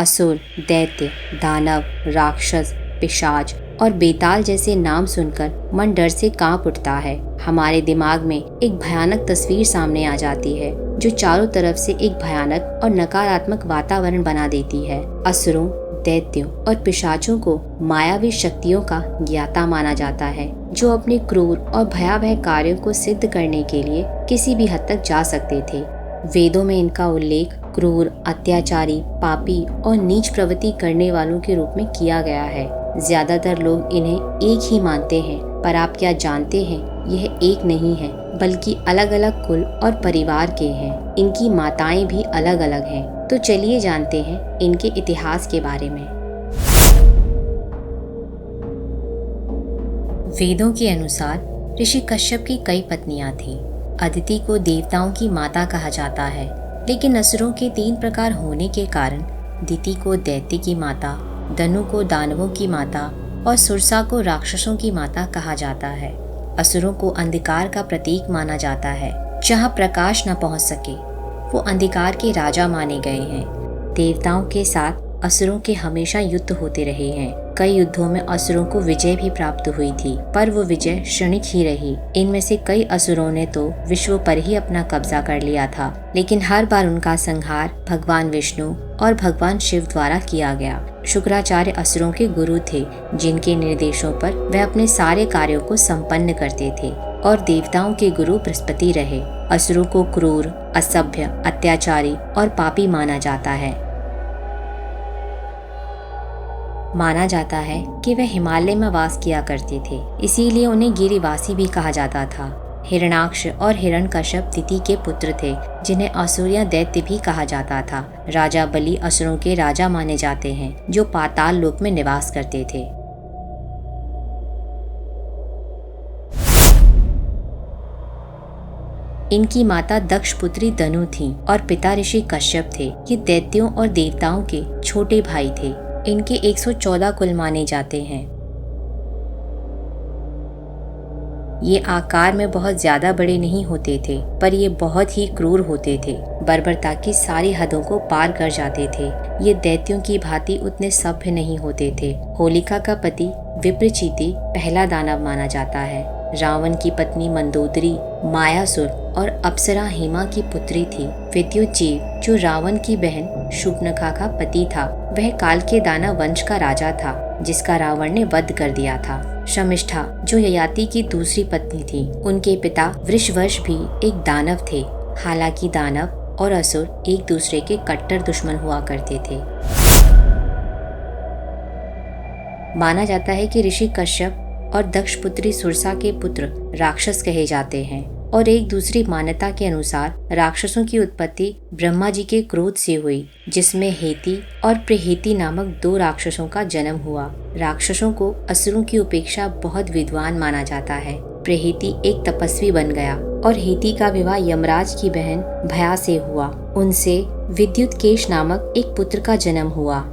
असुर, दैत्य, दानव, राक्षस, पिशाच और बेताल जैसे नाम सुनकर मन डर से कांप उठता है। हमारे दिमाग में एक भयानक तस्वीर सामने आ जाती है जो चारों तरफ से एक भयानक और नकारात्मक वातावरण बना देती है। असुरों, दैत्यों और पिशाचों को मायावी शक्तियों का ज्ञाता माना जाता है जो अपने क्रूर और भयावह कार्यों को सिद्ध करने के लिए किसी भी हद तक जा सकते थे। वेदों में इनका उल्लेख क्रूर, अत्याचारी, पापी और नीच प्रवृत्ति करने वालों के रूप में किया गया है। ज्यादातर लोग इन्हें एक ही मानते हैं, पर आप क्या जानते हैं, यह एक नहीं है बल्कि अलग अलग कुल और परिवार के हैं। इनकी माताएं भी अलग अलग हैं। तो चलिए जानते हैं इनके इतिहास के बारे में। वेदों के अनुसार ऋषि कश्यप की कई पत्नियां थीं। अदिति को देवताओं की माता कहा जाता है, लेकिन असुरों के 3 प्रकार होने के कारण दिति को दैत्य की माता, दनु को दानवों की माता और सुरसा को राक्षसों की माता कहा जाता है। असुरों को अंधकार का प्रतीक माना जाता है। जहाँ प्रकाश न पहुँच सके वो अंधकार के राजा माने गए हैं। देवताओं के साथ असुरों के हमेशा युद्ध होते रहे हैं। कई युद्धों में असुरों को विजय भी प्राप्त हुई थी, पर वो विजय क्षणिक ही रही। इनमें से कई असुरों ने तो विश्व पर ही अपना कब्जा कर लिया था, लेकिन हर बार उनका संहार भगवान विष्णु और भगवान शिव द्वारा किया गया। शुक्राचार्य असुरों के गुरु थे, जिनके निर्देशों पर वह अपने सारे कार्यों को संपन्न करते थे, और देवताओं के गुरु बृहस्पति रहे। असुरों को क्रूर, असभ्य, अत्याचारी और पापी माना जाता है। माना जाता है कि वह हिमालय में वास किया करते थे, इसीलिए उन्हें गिरिवासी भी कहा जाता था। हिरणाक्ष और हिरण्यकश्यप दिति के पुत्र थे, जिन्हें असुर या दैत्य भी कहा जाता था। राजा बलि असुरों के राजा माने जाते हैं, जो पाताल लोक में निवास करते थे। इनकी माता दक्ष पुत्री दनु थी और पिता ऋषि कश्यप थे। ये दैत्यों और देवताओं के छोटे भाई थे। इनके 114 कुल माने जाते हैं। ये आकार में बहुत ज्यादा बड़े नहीं होते थे, पर ये बहुत ही क्रूर होते थे। बर्बरता की सारी हदों को पार कर जाते थे। ये दैत्यों की भांति उतने सभ्य नहीं होते थे। होलिका का पति विप्रचिति पहला दानव माना जाता है। रावण की पत्नी मंदोदरी मायासुर और अप्सरा हेमा की पुत्री थी। विद्युजीव, जो रावण की बहन शूर्पणखा का पति था, वह काल के दानव वंश का राजा था, जिसका रावण ने वध कर दिया था। शमिष्ठा, जो ययाति की दूसरी पत्नी थी, उनके पिता वृषवश भी एक दानव थे। हालांकि दानव और असुर एक दूसरे के कट्टर दुश्मन हुआ करते थे। माना जाता है कि ऋषि कश्यप और दक्ष पुत्री सुरसा के पुत्र राक्षस कहे जाते हैं, और एक दूसरी मान्यता के अनुसार राक्षसों की उत्पत्ति ब्रह्मा जी के क्रोध से हुई, जिसमें हेति और प्रहेति नामक 2 राक्षसों का जन्म हुआ। राक्षसों को असुरों की उपेक्षा बहुत विद्वान माना जाता है। प्रहेति एक तपस्वी बन गया और हेति का विवाह यमराज की बहन भया से हुआ। उनसे विद्युतकेश नामक एक पुत्र का जन्म हुआ।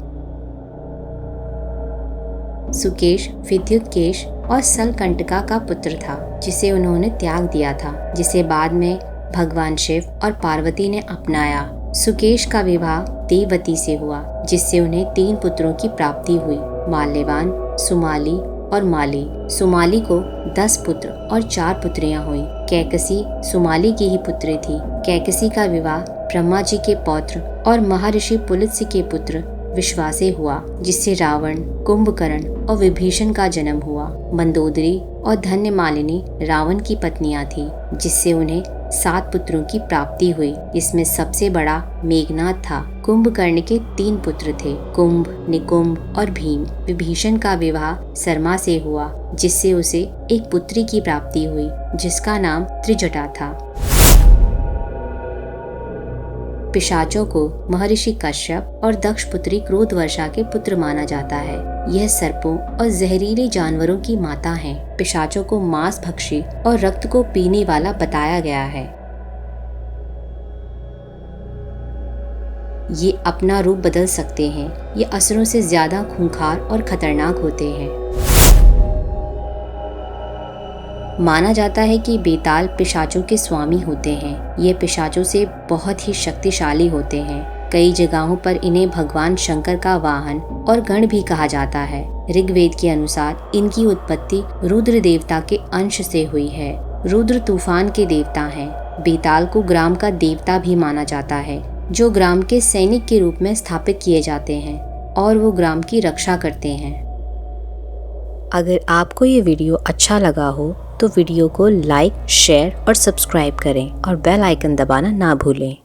सुकेश विद्युतकेश और सलकंटका का पुत्र था, जिसे उन्होंने त्याग दिया था, जिसे बाद में भगवान शिव और पार्वती ने अपनाया। सुकेश का विवाह देववती से हुआ, जिससे उन्हें 3 पुत्रों की प्राप्ति हुई, माल्यवान, सुमाली और माली। सुमाली को 10 पुत्र और 4 पुत्रियां हुई। कैकसी सुमाली की ही पुत्री थी। कैकसी का विवाह ब्रह्मा जी के पौत्र और महर्षि पुलत्स्य के पुत्र विश्वासे हुआ, जिससे रावण, कुंभकर्ण और विभीषण का जन्म हुआ। मंदोदरी और धन्य मालिनी रावण की पत्नियां थीं, जिससे उन्हें 7 पुत्रों की प्राप्ति हुई। इसमें सबसे बड़ा मेघनाद था। कुंभकर्ण के 3 पुत्र थे, कुंभ, निकुंभ और भीम। विभीषण का विवाह सरमा से हुआ, जिससे उसे एक पुत्री की प्राप्ति हुई, जिसका नाम त्रिजटा था। पिशाचों को महर्षि कश्यप और दक्ष पुत्री क्रोधवर्षा के पुत्र माना जाता है। यह सर्पों और जहरीले जानवरों की माता हैं। पिशाचों को मांस भक्षी और रक्त को पीने वाला बताया गया है। ये अपना रूप बदल सकते हैं। ये असुरों से ज्यादा खूंखार और खतरनाक होते हैं। माना जाता है कि बेताल पिशाचों के स्वामी होते हैं। ये पिशाचों से बहुत ही शक्तिशाली होते हैं। कई जगहों पर इन्हें भगवान शंकर का वाहन और गण भी कहा जाता है। ऋग्वेद के अनुसार इनकी उत्पत्ति रुद्र देवता के अंश से हुई है। रुद्र तूफान के देवता हैं। बेताल को ग्राम का देवता भी माना जाता है, जो ग्राम के सैनिक के रूप में स्थापित किए जाते हैं और वो ग्राम की रक्षा करते हैं। अगर आपको ये वीडियो अच्छा लगा हो तो वीडियो को लाइक, शेयर और सब्सक्राइब करें और बेल आइकन दबाना ना भूलें।